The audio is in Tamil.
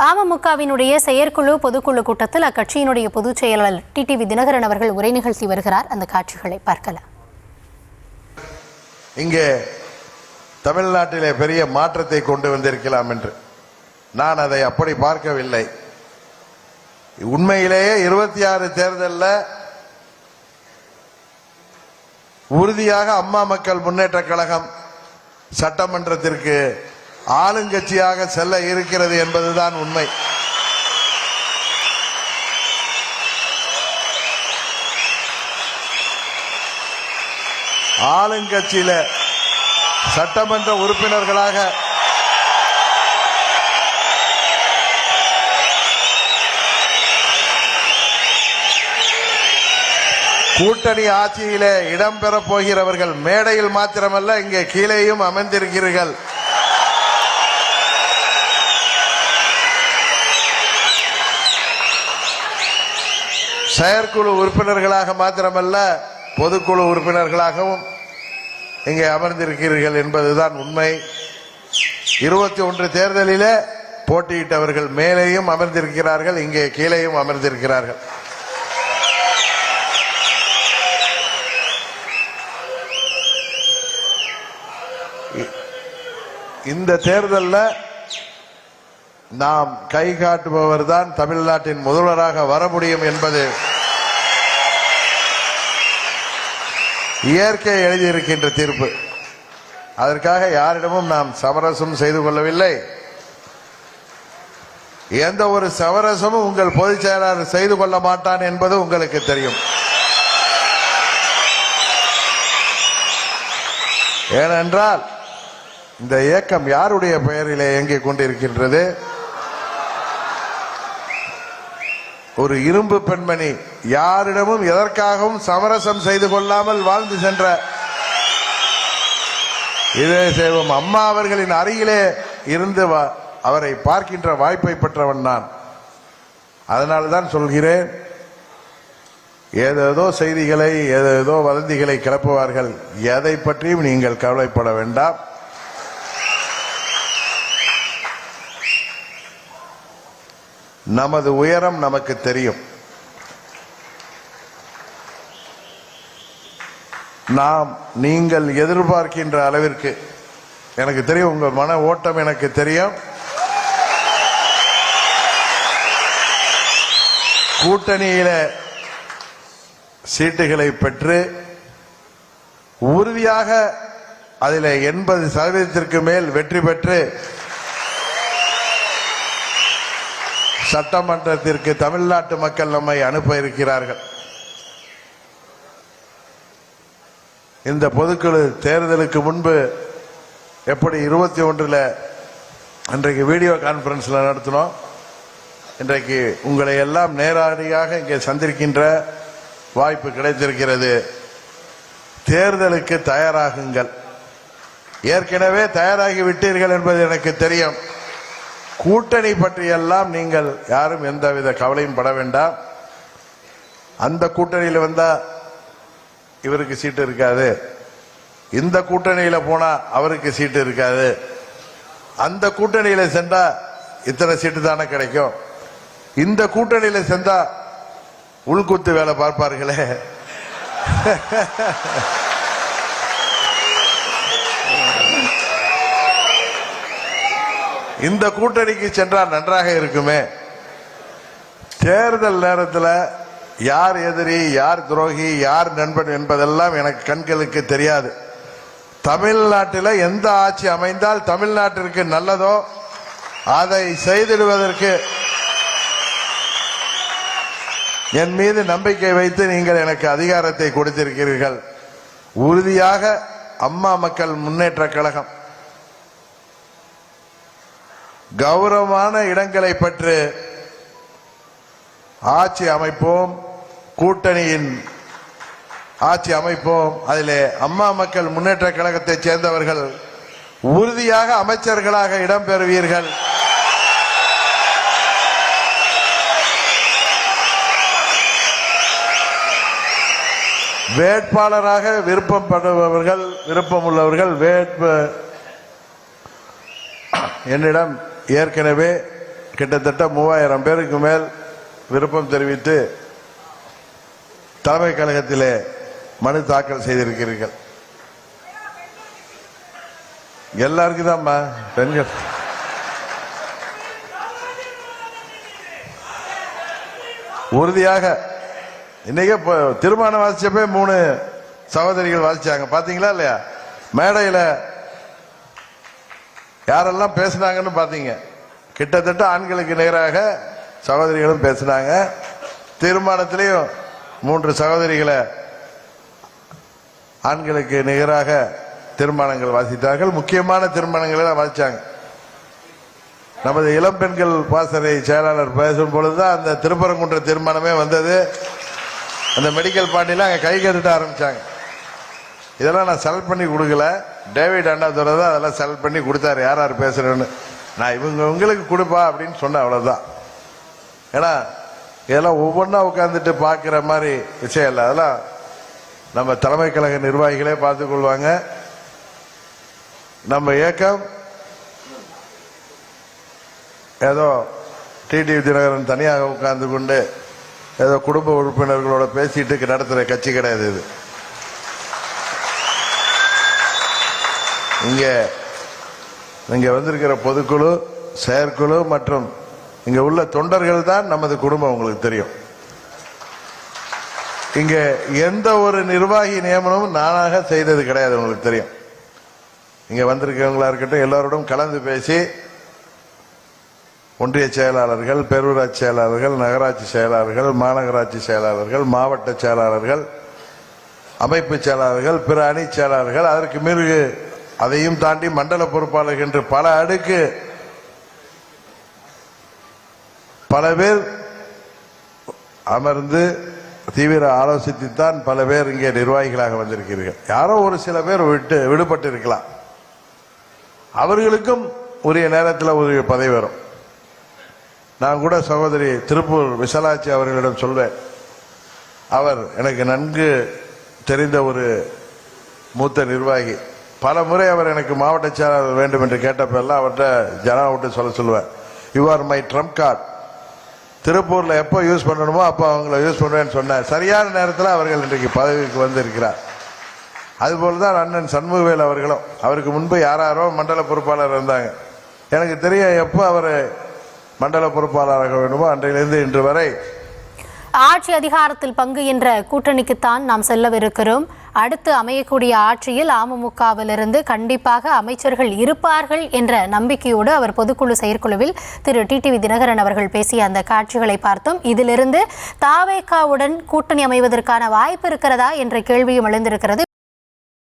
அமமுகவினுடைய செயற்குழு பொதுக்குழு கூட்டத்தில் அக்கட்சியினுடைய பொதுச் செயலாளர் டிடிவி தினகரன் அவர்கள் உரை நிகழ்த்தி வருகிறார். அந்த காட்சிகளை பார்க்கலாம். இங்கே தமிழ்நாட்டிலே பெரிய மாற்றத்தை கொண்டு வந்திருக்கலாம் என்று நான் அதை அப்படி பார்க்கவில்லை. உண்மையிலேயே 26 தேர்தலில் உறுதியாக அம்மா மக்கள் முன்னேற்ற கழகம் சட்டமன்றத்திற்கு ஆளுங்கட்சியாக செல்ல இருக்கிறது என்பதுதான் உண்மை. ஆளுங்கட்சியில சட்டமன்ற உறுப்பினர்களாக கூட்டணி ஆட்சியிலே இடம்பெற போகிறவர்கள் மேடையில் மாத்திரமல்ல, இங்கே கீழேயும் அமர்ந்திருக்கிறீர்கள். செயற்குழு உறுப்பினர்களாக மாத்திரமல்ல, பொதுக்குழு உறுப்பினர்களாகவும் இங்கே அமர்ந்திருக்கிறீர்கள் என்பதுதான் உண்மை. 21 தேர்தலிலே போட்டியிட்டவர்கள் மேலேயும் அமர்ந்திருக்கிறார்கள், இங்கே கீழேயும் அமர்ந்திருக்கிறார்கள். இந்த தேர்தலில் நாம் கை காட்டுபவர் தான் தமிழ்நாட்டின் முதல்வராக வர முடியும் என்பது இயற்கை எழுதியிருக்கின்ற தீர்ப்பு. அதற்காக யாரிடமும் நாம் சமரசம் செய்து கொள்ளவில்லை. எந்த ஒரு சமரசமும் உங்கள் பொதுச் செயலாளர் செய்து கொள்ள மாட்டான் என்பது உங்களுக்கு தெரியும். ஏனென்றால் இந்த இயக்கம் யாருடைய பெயரிலே இயங்கிக் கொண்டிருக்கின்றது? ஒரு இரும்பு பெண்மணி, யாரிடமும் எதற்காகவும் சமரசம் செய்து கொள்ளாமல் வாழ்ந்து சென்ற இதே செய்வோம் அம்மா அவர்களின் அருகிலே இருந்து அவரை பார்க்கின்ற வாய்ப்பை பெற்றவன் நான். அதனால்தான் சொல்கிறேன், ஏதேதோ செய்திகளை ஏதேதோ வதந்திகளை கிளப்புவார்கள். எதை பற்றியும் நீங்கள் கவலைப்பட வேண்டாம். நமது உயரம் நமக்கு தெரியும். நாம் நீங்கள் எதிர்பார்க்கின்ற அளவிற்கு எனக்கு தெரியும். உங்கள் மன ஓட்டம் எனக்கு தெரியும். கூட்டணியில சீட்டுகளை பெற்று உறுதியாக அதில் 80% மேல் வெற்றி பெற்று சட்டமன்றத்திற்கு தமிழ்நாட்டு மக்கள் நம்மை அனுப்ப இருக்கிறார்கள். இந்த பொதுக்குழு தேர்தலுக்கு முன்பு எப்படி 21 இன்றைக்கு வீடியோ கான்பரன்ஸ்ல நடத்தினோம். இன்றைக்கு உங்களை எல்லாம் நேரடியாக இங்கே சந்திக்கின்ற வாய்ப்பு கிடைத்திருக்கிறது. தேர்தலுக்கு தயாராகுங்கள். ஏற்கனவே தயாராகி விட்டீர்கள் என்பது எனக்கு தெரியும். கூட்டணி பற்றியெல்லாம் நீங்கள் யாரும் எந்தவித கவலையும் பட வேண்டாம். அந்த கூட்டணியில் வந்தா இவருக்கு சீட்டு இருக்காது, இந்த கூட்டணியில போனா அவருக்கு சீட்டு இருக்காது, அந்த கூட்டணியில சென்றா இத்தனை சீட்டு தானே கிடைக்கும், இந்த கூட்டணியில சென்றா உள்குத்து வேலை பார்ப்பார்களே. இந்த கூட்டணிக்கு சென்றால் நன்றாக இருக்குமே. தேர்தல் நேரத்தில் யார் எதிரி, யார் துரோகி, யார் நண்பன் என்பதெல்லாம் எனக்கு கண்களுக்கு தெரியாது. தமிழ்நாட்டில் எந்த ஆட்சி அமைந்தால் தமிழ்நாட்டிற்கு நல்லதோ அதை செய்திடுவதற்கு என் மீது நம்பிக்கை வைத்து நீங்கள் எனக்கு அதிகாரத்தை கொடுத்திருக்கிறீர்கள். உறுதியாக அம்மா மக்கள் முன்னேற்ற கழகம் கௌரவமான இடங்களை பெற்று ஆட்சி அமைப்போம், கூட்டணியின் ஆட்சி அமைப்போம். அதிலே அம்மா மக்கள் முன்னேற்ற கழகத்தை சேர்ந்தவர்கள் உறுதியாக அமைச்சர்களாக இடம்பெறுவீர்கள். வேட்பாளராக விருப்பப்படுபவர்கள், விருப்பமுள்ளவர்கள் என்னிடம் ஏற்கனவே கிட்டத்தட்ட 3000 பேருக்கு மேல் விருப்பம் தெரிவித்து தலைமை கழகத்திலே மனு தாக்கல் செய்திருக்கிறீர்கள். எல்லாருக்கும் தான்மா பெண்கள். உறுதியாக இன்னைக்கு திருமணம் வாசிச்சப்பே 3 சகோதரிகள் வாசிச்சாங்க. பாத்தீங்களா இல்லையா? மேடையில் யாரெல்லாம் பேசினாங்கன்னு பாத்தீங்க. கிட்டத்தட்ட ஆண்களுக்கு நிகராக சகோதரிகளும் பேசினாங்க. தீர்மானத்திலையும் 3 சகோதரிகளை ஆண்களுக்கு நிகராக தீர்மானங்கள் வாசித்தார்கள். முக்கியமான தீர்மானங்களை வாசிச்சாங்க. நமது இளம் பெண்கள் பாசறை செயலாளர் பேசும் பொழுதுதான் அந்த திருப்பரங்குன்ற தீர்மானமே வந்தது. அந்த மெடிக்கல் பாண்டியில அங்க கை கட்டுட்ட ஆரம்பிச்சாங்க. இதெல்லாம் நான் செலக்ட் பண்ணி கொடுக்கல, டேவிட் அண்ணாதுரை தான் அதெல்லாம் செலக்ட் பண்ணி கொடுத்தாரு. யார் யார் பேசுறேன்னு நான் உங்களுக்கு கொடுப்பா அப்படின்னு சொன்னேன். அவ்வளவுதான். ஏன்னா இதெல்லாம் ஒவ்வொன்றா உட்கார்ந்துட்டு பார்க்குற மாதிரி விஷயம் இல்லை. அதெல்லாம் நம்ம தலைமை கழக நிர்வாகிகளே பார்த்துக் கொள்வாங்க. நம்ம இயக்கம் ஏதோ டிடிவி தினகரன் தனியாக உட்கார்ந்து கொண்டு ஏதோ குடும்ப உறுப்பினர்களோட பேசிட்டு நடத்துகிற கட்சி கிடையாது. இது இங்க வந்திருக்கிற பொதுக்குழு, செயற்குழு மற்றும் இங்க உள்ள தொண்டர்கள் தான் நமது குடும்பம். உங்களுக்கு தெரியும். இங்க எந்த ஒரு நிர்வாகி நியமனமும் நானாக செய்தது கிடையாது. உங்களுக்கு தெரியும். இங்க வந்திருக்கிறவங்களா இருக்கட்டும், எல்லாரோடும் கலந்து பேசி ஒன்றிய செயலாளர்கள், பேரூராட்சி செயலாளர்கள், நகராட்சி செயலாளர்கள், மாநகராட்சி செயலாளர்கள், மாவட்ட செயலாளர்கள், அமைப்பு செயலாளர்கள், பிற அணி செயலாளர்கள், அதற்கு மீறி அதையும் தாண்டி மண்டல பொறுப்பாளர்கள் என்று பல அடுக்கு பல பேர் அமர்ந்து தீவிர ஆலோசித்துத்தான் பல பேர் இங்கே நிர்வாகிகளாக வந்திருக்கிறீர்கள். யாரோ ஒரு சில பேர் விடுபட்டு இருக்கலாம். அவர்களுக்கும் உரிய நேரத்தில் உரிய பதவி வரும். நான் கூட சகோதரி திருப்பூர் விசாலாட்சி அவர்களிடம் சொல்வேன். அவர் எனக்கு நன்கு தெரிந்த ஒரு மூத்த நிர்வாகி. பல முறை அவர் எனக்கு மாவட்ட செயலாளர் வேண்டும் என்று கேட்டப்பெல்லாம் அவர்கிட்ட ஜனா விட்டு சொல்லுவேன், you are my Trump card. திருப்பூர்ல எப்போ யூஸ் பண்ணணுமோ அப்போ அவங்கள யூஸ் பண்ணுவேன்னு சொன்னார். சரியான நேரத்தில் அவர்கள் இன்றைக்கு பதவிக்கு வந்திருக்கிறார். அதுபோலதான் அண்ணன் சண்முகவேல் அவர்களும். அவருக்கு முன்பு யாரோ மண்டல பொறுப்பாளர் இருந்தாங்க. எனக்கு தெரியும் எப்போ அவர் மண்டல பொறுப்பாளராக வேண்டுமோ அன்றையிலிருந்து இன்று வரை. ஆட்சி அதிகாரத்தில் பங்கு என்ற கூட்டணிக்குத்தான் நாம் செல்லவிருக்கிறோம். அடுத்து அமையக்கூடிய ஆட்சியில் அமமுகவிலிருந்து கண்டிப்பாக அமைச்சர்கள் இருப்பார்கள் என்ற நம்பிக்கையோடு அவர் பொதுக்குழு செயற்குழுவில் திரு டிடிவி தினகரன் அவர்கள் பேசிய அந்த காட்சிகளை பார்த்தோம். இதிலிருந்து தாவேகாவுடன் கூட்டணி அமைவதற்கான வாய்ப்பு இருக்கிறதா என்ற கேள்வியும் எழுந்திருக்கிறது.